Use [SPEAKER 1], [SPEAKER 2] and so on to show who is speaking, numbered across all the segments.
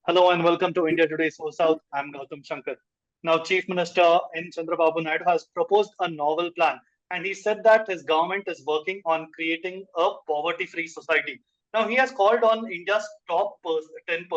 [SPEAKER 1] Hello and welcome to India Today SoSouth. I'm Gautam Shankar. Now, Chief Minister N. Chandrababu Naidu has proposed a novel plan, and he said that his government is working on creating a poverty-free society. Now, he has called on India's top 10%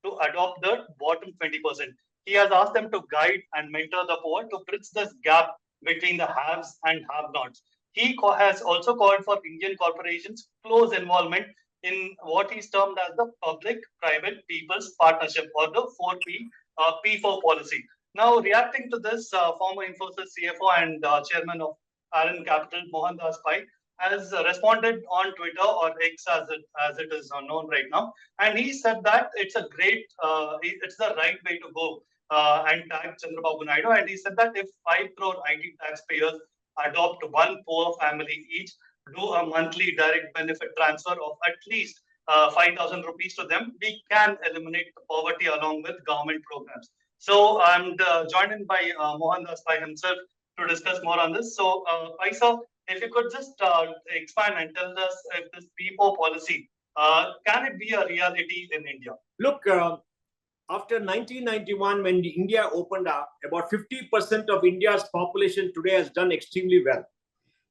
[SPEAKER 1] to adopt the bottom 20%. He has asked them to guide and mentor the poor to bridge this gap between the haves and have-nots. Has also called for Indian corporations' close involvement in what is termed as the public-private people's partnership, or the 4P P4 policy. Now, reacting to this, former Infosys CFO and chairman of Iron Capital, Mohandas Pai, has responded on Twitter, or X as it is known right now, and he said that it's the right way to go, and tagged Chandrababu Naidu, and he said that if 5 crore IT taxpayers adopt one poor family each, do a monthly direct benefit transfer of at least 5,000 rupees to them, we can eliminate the poverty along with government programs. So I'm joined in by Mohandas Pai himself to discuss more on this. So, Pai sir, if you could just expand and tell us if this P4 policy, can it be a reality in India?
[SPEAKER 2] Look, after 1991, when India opened up, about 50% of India's population today has done extremely well.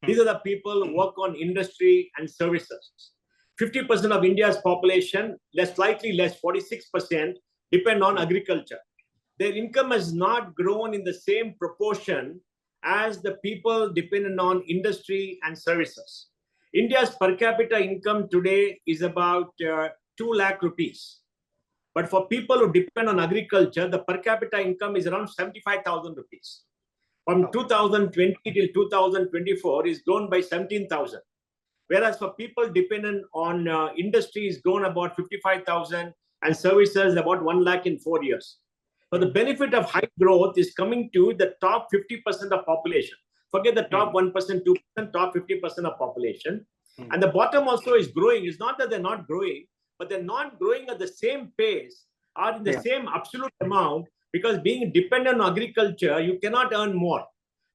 [SPEAKER 2] These are the people who work on industry and services. 50% of India's population, slightly less, 46%, depend on agriculture. Their income has not grown in the same proportion as the people dependent on industry and services. India's per capita income today is about 2 lakh rupees. But for people who depend on agriculture, the per capita income is around 75,000 rupees. From 2020 till 2024 is grown by 17,000. Whereas for people dependent on industry is grown about 55,000 and services about 1 lakh in 4 years. So the benefit of high growth is coming to the top 50% of population. Forget the top 1%, 2%, top 50% of population. And the bottom also is growing. It's not that they're not growing, but they're not growing at the same pace or in the same absolute amount, because being dependent on agriculture, you cannot earn more.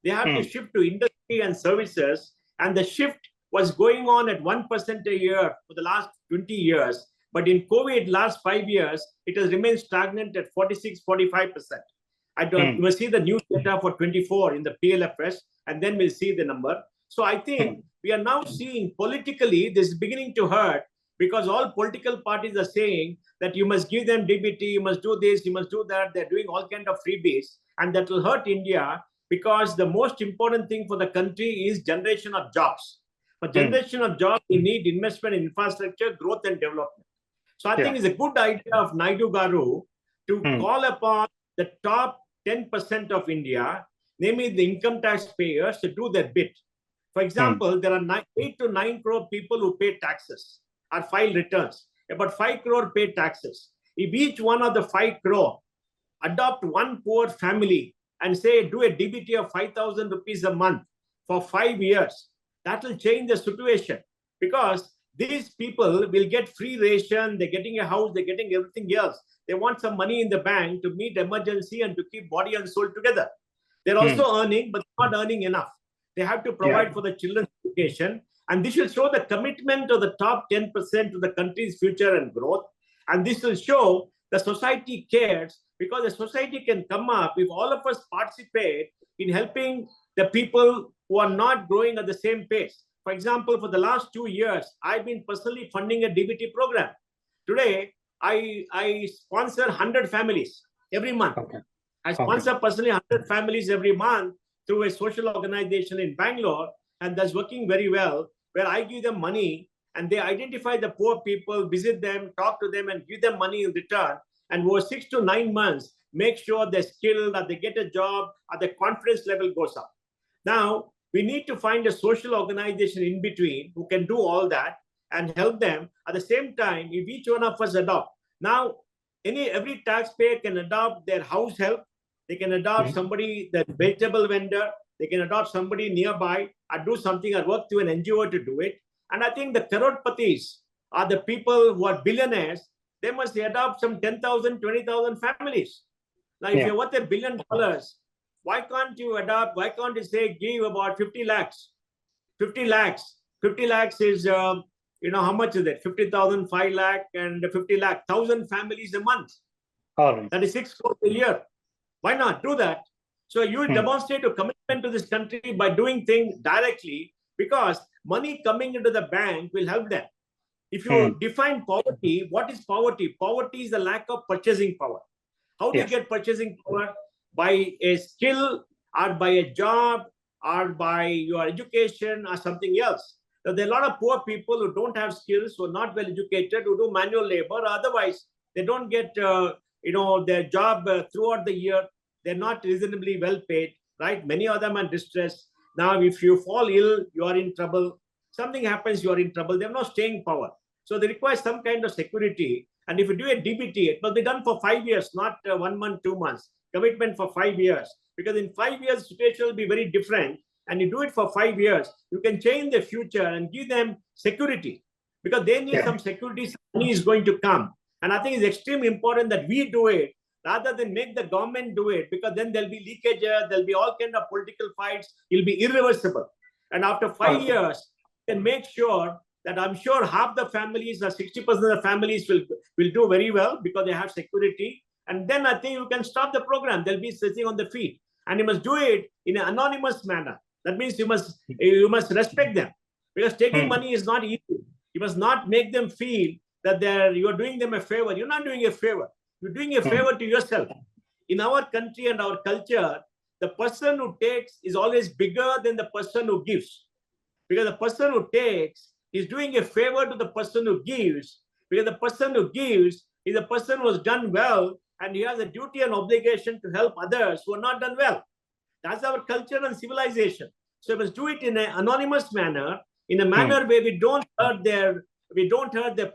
[SPEAKER 2] They have to shift to industry and services, and the shift was going on at 1% a year for the last 20 years. But in COVID, last 5 years, it has remained stagnant at 46, 45%. We'll see the new data for 24 in the PLFS, and then we'll see the number. So I think we are now seeing politically this is beginning to hurt, because all political parties are saying that you must give them DBT, you must do this, you must do that. They're doing all kinds of freebies, and that will hurt India, because the most important thing for the country is generation of jobs. For generation of jobs, we need investment in infrastructure, growth and development. So I think it's a good idea of Naidu Garu to call upon the top 10% of India, namely the income tax payers, to do their bit. For example, there are 8 to 9 crore people who pay taxes or file returns. About 5 crore pay taxes. If each one of the 5 crore adopt one poor family and say do a DBT of 5,000 rupees a month for 5 years, that will change the situation, because these people will get free ration, they're getting a house, they're getting everything else. They want some money in the bank to meet emergency and to keep body and soul together. They're also earning, but not earning enough. They have to provide for the children's education. And this will show the commitment of the top 10% to the country's future and growth. And this will show the society cares, because the society can come up if all of us participate in helping the people who are not growing at the same pace. For example, for the last 2 years, I've been personally funding a DBT program. Today, I sponsor 100 families every month. I sponsor personally 100 families every month through a social organization in Bangalore, and that's working very well, where I give them money and they identify the poor people, visit them, talk to them, and give them money in return. And over 6 to 9 months, make sure they're skilled, that they get a job, or the confidence level goes up. Now, we need to find a social organization in between who can do all that and help them. At the same time, if each one of us adopt, now every taxpayer can adopt their house help, they can adopt somebody, the vegetable vendor, they can adopt somebody nearby, or do something, or work to an NGO to do it. And I think the Crorepatis are the people who are billionaires. They must adopt some 10,000, 20,000 families. Now, if you're worth $1 billion, why can't you adopt, why can't you say give about 50 lakhs? 50 lakhs. 50 lakhs is, how much is it? 50,000, 5 lakh, and 50 lakh, 1,000 families a month.
[SPEAKER 1] All right.
[SPEAKER 2] That is 6 crores a year. Why not do that? So you demonstrate a commitment to this country by doing things directly, because money coming into the bank will help them. If you define poverty, what is poverty? Poverty is the lack of purchasing power. How do you get purchasing power? By a skill, or by a job, or by your education, or something else. So there are a lot of poor people who don't have skills, who are not well educated, who do manual labor. Otherwise, they don't get their job throughout the year. They're not reasonably well paid, right? Many of them are distressed. Now, if you fall ill, you are in trouble. Something happens, you are in trouble. They have no staying power. So they require some kind of security. And if you do a DBT, it must be done for 5 years, not 1 month, 2 months. Commitment for 5 years. Because in 5 years, the situation will be very different. And you do it for 5 years, you can change the future and give them security. Because they need some security, some money is going to come. And I think it's extremely important that we do it rather than make the government do it, because then there'll be leakages, there'll be all kind of political fights. It'll be irreversible. And after 5 years, you can make sure that I'm sure half the families or 60% of the families will do very well because they have security. And then I think you can stop the program. They'll be sitting on the feet. And you must do it in an anonymous manner. That means you must respect them. Because taking money is not easy. You must not make them feel that you are doing them a favor. You're not doing a favor. You're doing a favor to yourself. In our country and our culture, the person who takes is always bigger than the person who gives. Because the person who takes is doing a favor to the person who gives, because the person who gives is a person who has done well, and he has a duty and obligation to help others who are not done well. That's our culture and civilization. So we must do it in an anonymous manner, in a manner where we don't hurt their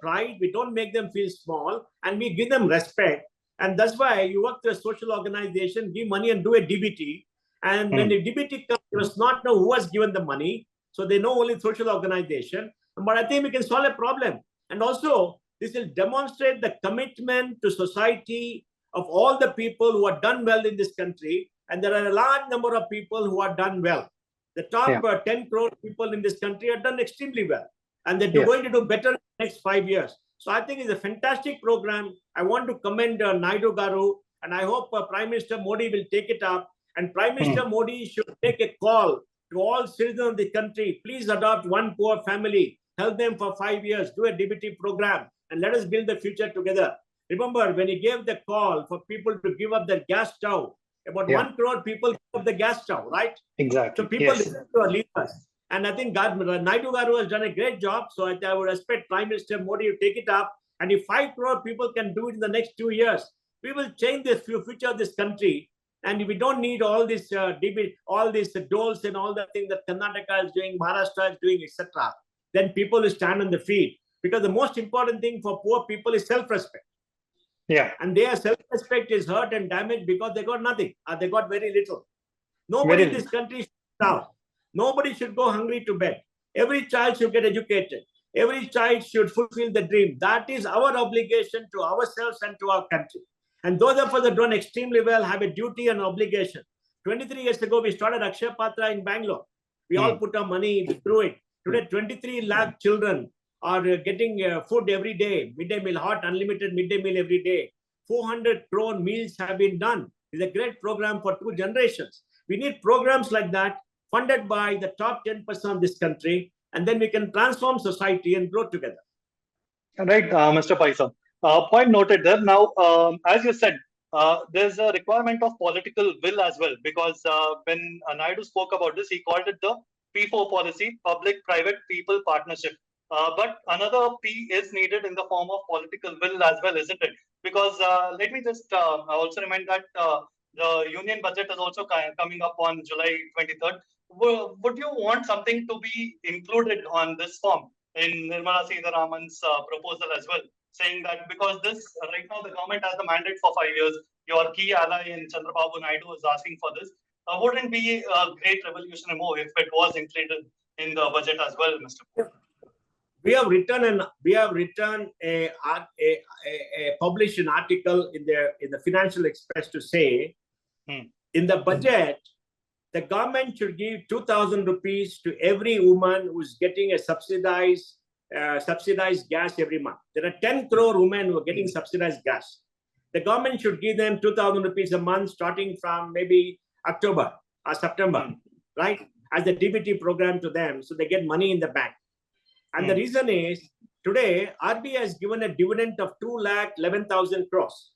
[SPEAKER 2] pride, we don't make them feel small, and we give them respect. And that's why you work to a social organization, give money and do a DBT. And when the DBT comes, you must not know who has given the money. So they know only social organization. But I think we can solve a problem. And also, this will demonstrate the commitment to society of all the people who are done well in this country. And there are a large number of people who are done well. The top 10 crore people in this country are done extremely well. And they're going to do better in the next 5 years. So I think it's a fantastic program. I want to commend Naidu Garu. And I hope Prime Minister Modi will take it up. And Prime Minister Modi should take a call to all citizens of the country. Please adopt one poor family. Help them for 5 years. Do a DBT program. And let us build the future together. Remember, when he gave the call for people to give up their gas stove, about 1 crore people give up the gas stove, right?
[SPEAKER 1] Exactly.
[SPEAKER 2] So people listen to our leaders. And I think Naidu Garu has done a great job. So I would expect Prime Minister Modi to take it up. And if 5 crore people can do it in the next 2 years, we will change the future of this country. And we don't need all this debate, all these doles and all the things that Karnataka is doing, Maharashtra is doing, etc. Then people will stand on the feet. Because the most important thing for poor people is self-respect.
[SPEAKER 1] Yeah.
[SPEAKER 2] And their self-respect is hurt and damaged because they got nothing, or they got very little. Nobody in this country should starve. Nobody should go hungry to bed. Every child should get educated. Every child should fulfill the dream. That is our obligation to ourselves and to our country. And those of us that done extremely well have a duty and obligation. 23 years ago, we started Akshaya Patra in Bangalore. We all put our money through it. Today, 23 lakh children are getting food every day, midday meal, hot, unlimited midday meal every day. 400 crore meals have been done. It's a great program for 2 generations. We need programs like that funded by the top 10% of this country, and then we can transform society and grow together.
[SPEAKER 1] Right, Mr. Paisa. Point noted there. Now, as you said, there's a requirement of political will as well, because when Naidu spoke about this, he called it the P4 policy, public-private people partnership. But another P is needed in the form of political will as well, isn't it? Because let me just also remind that the union budget is also coming up on July 23rd. Would you want something to be included on this form in Nirmala Sitharaman's proposal as well, saying that because this right now the government has the mandate for 5 years, your key ally in Chandrababu Naidu is asking for this. Wouldn't be a great revolutionary move if it was included in the budget as well, Mr.
[SPEAKER 2] We have written a published an article in the Financial Express to say in the budget the government should give 2,000 rupees to every woman who's getting a subsidized gas every month. There are 10 crore women who are getting subsidized gas. The government should give them 2,000 rupees a month starting from maybe October or September, right? As the DBT program to them, so they get money in the bank. And the reason is, today, RBI has given a dividend of 2,11,000 crores.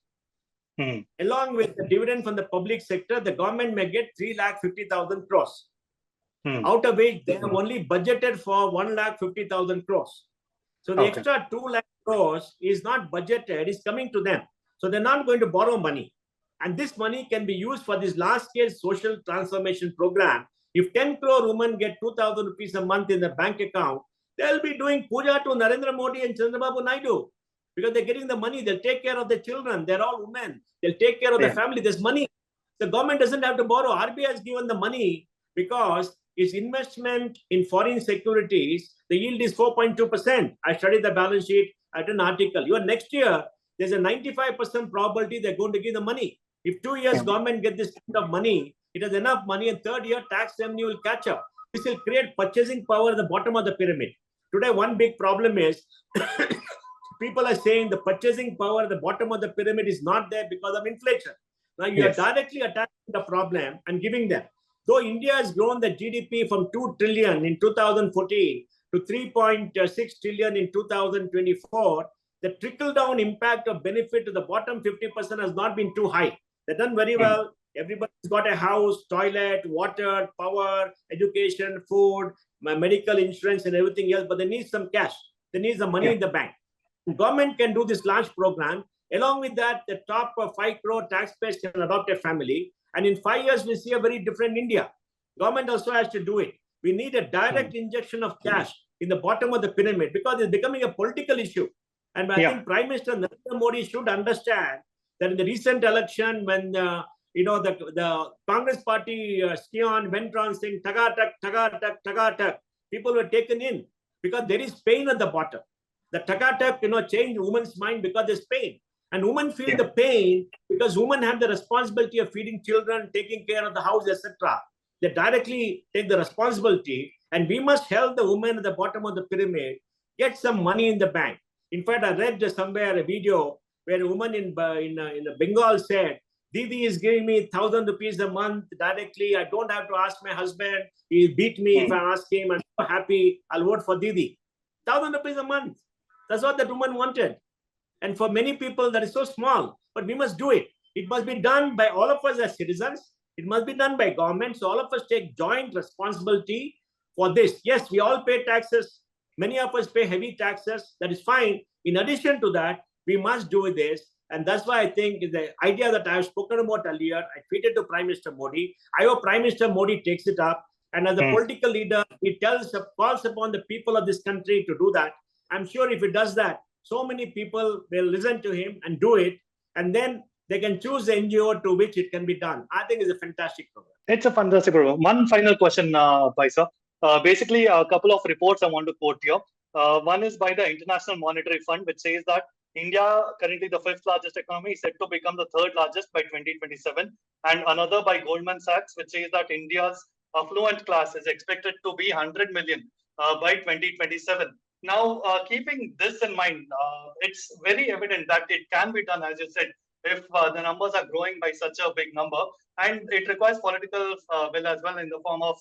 [SPEAKER 2] Along with the dividend from the public sector, the government may get 3,50,000 crores. Out of which they have only budgeted for 1,50,000 crores. So the extra 2 lakh crores is not budgeted, is coming to them. So they're not going to borrow money. And this money can be used for this large-scale social transformation program. If 10 crore women get 2,000 rupees a month in the bank account, they'll be doing puja to Narendra Modi and Chandrababu Naidu. Because they're getting the money, they'll take care of the children. They're all women. They'll take care of the family. There's money. The government doesn't have to borrow. RBI has given the money because its investment in foreign securities, the yield is 4.2%. I studied the balance sheet at an article. Even next year, there's a 95% probability they're going to give the money. If 2 years government get this kind of money, it has enough money, and third year tax revenue will catch up. This will create purchasing power at the bottom of the pyramid. Today, one big problem is people are saying the purchasing power at the bottom of the pyramid is not there because of inflation. Now you are directly attacking the problem and giving them. Though India has grown the GDP from 2 trillion in 2014 to 3.6 trillion in 2024, the trickle-down impact of benefit to the bottom 50% has not been too high. They've done very well. Everybody's got a house, toilet, water, power, education, food, medical insurance and everything else, but they need some cash. They need some money in the bank. The government can do this large program. Along with that, the top 5 crore taxpayers can adopt a family. And in 5 years, we see a very different India. Government also has to do it. We need a direct injection of cash in the bottom of the pyramid because it's becoming a political issue. And I think Prime Minister Narendra Modi should understand that in the recent election, when the Congress party scion went on saying tagatak, tagatak, tagatak, people were taken in because there is pain at the bottom. The tagatak, changed women's mind because there's pain. And women feel the pain because women have the responsibility of feeding children, taking care of the house, etc. They directly take the responsibility, and we must help the women at the bottom of the pyramid get some money in the bank. In fact, I read somewhere a video where a woman in Bengal said, Didi is giving me 1,000 rupees a month directly. I don't have to ask my husband. He beat me if I ask him. I'm so happy. I'll vote for Didi. 1,000 rupees a month. That's what that woman wanted. And for many people, that is so small. But we must do it. It must be done by all of us as citizens. It must be done by government. So all of us take joint responsibility for this. Yes, we all pay taxes. Many of us pay heavy taxes. That is fine. In addition to that, we must do this. And that's why I think the idea that I have spoken about earlier, I tweeted to Prime Minister Modi. I hope Prime Minister Modi takes it up. And as a political leader, he calls upon the people of this country to do that. I'm sure if he does that, so many people will listen to him and do it. And then they can choose the NGO to which it can be done. I think it's a fantastic program.
[SPEAKER 1] It's a fantastic program. One final question, Paisa. Basically, a couple of reports I want to quote here. One is by the International Monetary Fund, which says that India, currently the 5th largest economy, is set to become the 3rd largest by 2027. And another by Goldman Sachs, which says that India's affluent class is expected to be 100 million by 2027. Now, keeping this in mind, it's very evident that it can be done, as you said, if the numbers are growing by such a big number. And it requires political will as well in the form of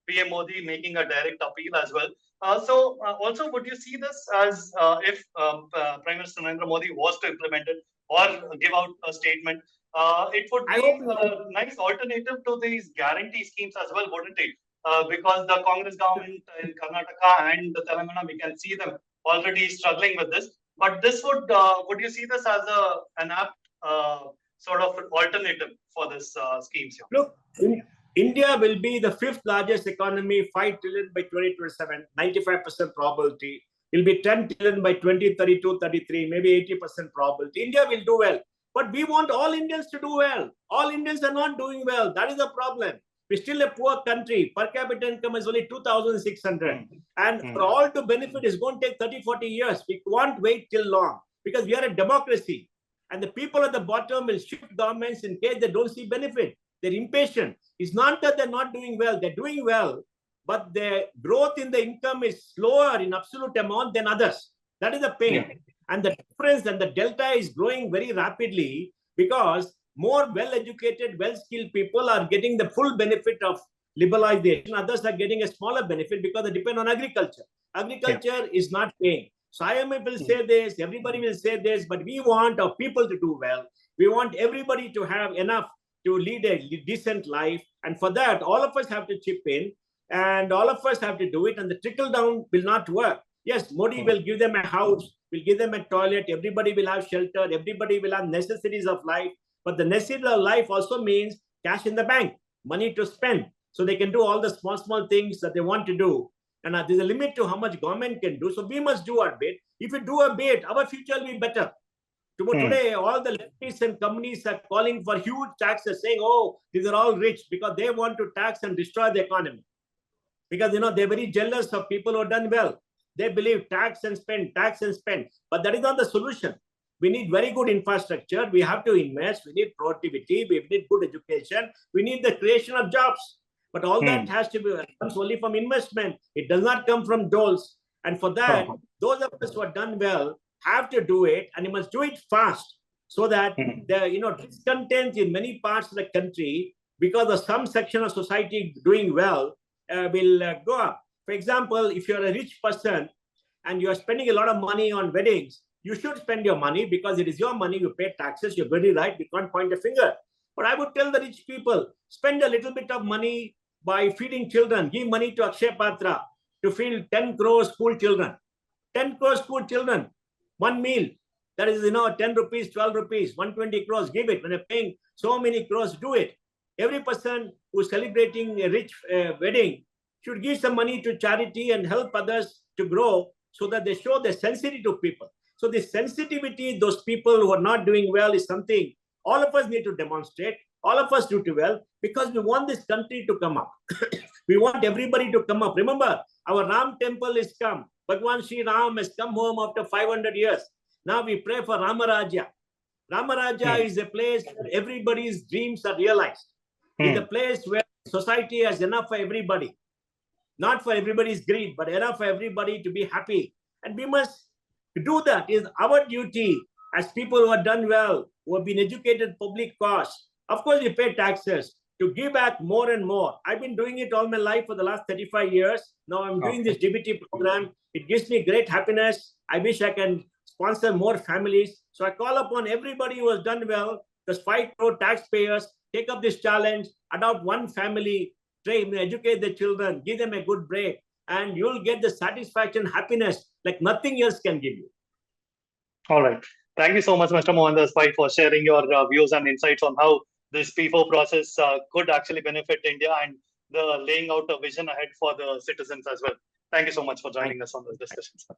[SPEAKER 1] PM Modi making a direct appeal as well. Also, would you see this as if Prime Minister Narendra Modi was to implement it or give out a statement, it would be a nice alternative to these guarantee schemes as well, wouldn't it? Because the Congress government in Karnataka and the Telangana, we can see them already struggling with this. But this would you see this as an apt sort of alternative for this schemes here?
[SPEAKER 2] Look, India will be the 5th largest economy, 5 trillion by 2027, 95% probability. It will be 10 trillion by 2032, 33, maybe 80% probability. India will do well. But we want all Indians to do well. All Indians are not doing well. That is the problem. We're still a poor country. Per capita income is only 2,600. And for all to benefit, it's going to take 30, 40 years. We won't wait till long because we are a democracy. And the people at the bottom will shift governments in case they don't see benefit. They're impatient. It's not that they're not doing well. They're doing well, but the growth in the income is slower in absolute amount than others. That is the pain. And the difference and the delta is growing very rapidly. because more well-educated, well-skilled people are getting the full benefit of liberalization. Others are getting a smaller benefit because they depend on agriculture. Agriculture is not paying. So IMF will say this, everybody will say this, but we want our people to do well. We want everybody to have enough to lead a decent life. And for that, all of us have to chip in and all of us have to do it. And the trickle down will not work. Yes, Modi will give them a house, will give them a toilet, everybody will have shelter, everybody will have necessities of life. But the necessity of life also means cash in the bank, money to spend. So they can do all the small things that they want to do. And there's a limit to how much government can do. So we must do our bit. If we do a bit, our future will be better. Today, all the leftists and companies are calling for huge taxes, saying, oh, these are all rich because they want to tax and destroy the economy. Because, they're very jealous of people who have done well. They believe tax and spend, tax and spend. But that is not the solution. We need very good infrastructure. We have to invest. We need productivity. We need good education. We need the creation of jobs. But all that has to be comes only from investment. It does not come from doles. And for that, those of us who have done well have to do it, and you must do it fast, so that the discontent in many parts of the country because of some section of society doing well will go up. For example, if you're a rich person and you're spending a lot of money on weddings, you should spend your money because it is your money. You pay taxes. You're very right. We can't point a finger. But I would tell the rich people, spend a little bit of money by feeding children. Give money to Akshay Patra to feed 10 crore school children. 10 crore school children, one meal. That is, 10 rupees, 12 rupees, 120 crores. Give it. When you're paying so many crores, do it. Every person who's celebrating a rich wedding should give some money to charity and help others to grow so that they show their sensitivity to people. So the sensitivity, those people who are not doing well is something all of us need to demonstrate. All of us do well because we want this country to come up. We want everybody to come up. Remember, our Ram temple is come. Bhagwan Sri Ram has come home after 500 years. Now we pray for Ramaraja. Ramaraja is a place where everybody's dreams are realized. It's a place where society has enough for everybody. Not for everybody's greed, but enough for everybody to be happy. And we must do that. It is our duty as people who have done well, who have been educated public costs. Of course, we pay taxes to give back more and more. I've been doing it all my life for the last 35 years. Now I'm doing this DBT program. It gives me great happiness. I wish I can sponsor more families. So I call upon everybody who has done well, the 5 crore taxpayers, take up this challenge, adopt one family, train, educate the children, give them a good break, and you'll get the satisfaction, happiness like nothing else can give you.
[SPEAKER 1] All right. Thank you so much, Mr. Mohandas Pai, for sharing your views and insights on how this P4 process could actually benefit India and the laying out a vision ahead for the citizens as well. Thank you so much for joining us on this discussion, sir.